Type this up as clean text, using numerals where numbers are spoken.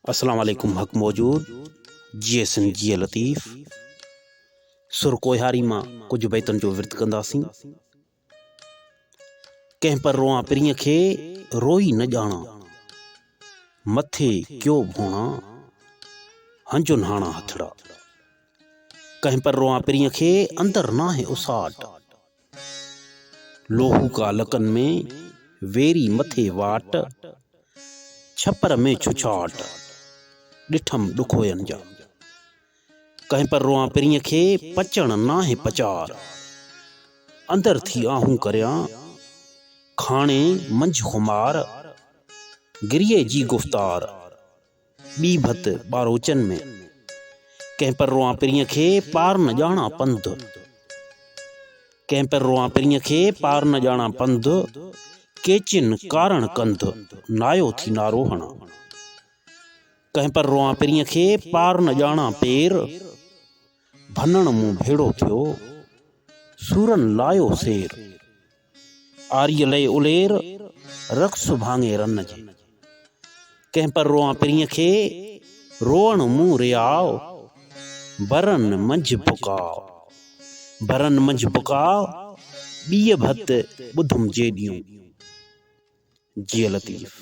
अस्सलाम वालेकुम हक मौजूद जीएसन जी लतीफ़ सुर कोहारी मां कुछ बैतन जो विर्त कंदासीं। कंहिं पर रोआं पिरीअ खे रोई न ॼाणा, मथे क्यों भोणा हंजुन हाणा हथड़ा। कंहिं पर रोआं पिरीअ खे अंदर नाहे उसाट, लोहू का लकन में वेरी मथे वाट। छपर में छुछाट ॾिठम ॾुखोयन जा। कंहिं पर रोआं पिरीअ खे पचण नाहे पचार, अंदर थी आहूं करियां खाणे मंझ खुमार। गिरिये जी गुफ्तार ॿी भत ॿारोचन में, कंहिं पर रोआं पिरीअ खे पार न ॼाणा पंध। कंहिं पर रोआं पिरीअ खे पार न ॼाणा पंध, केचिन कारण कंध नायो थी नारोहणा। कंहिं पर रोआं पिरीअ खे पार न ॼाणा पेर, भनण मूं भेड़ो थियो सूरन लायो सेर। आर्य लय उलेर रक्स भाङे रन जे, कंहिं पर रोआं पिरीअ खे रोअण मूं रियाव भरन मंझि बुकाव। भरन मंझि बुकाव ॿीअ भत ॿुधुम जे ॾींहुं। जी लतीफ़।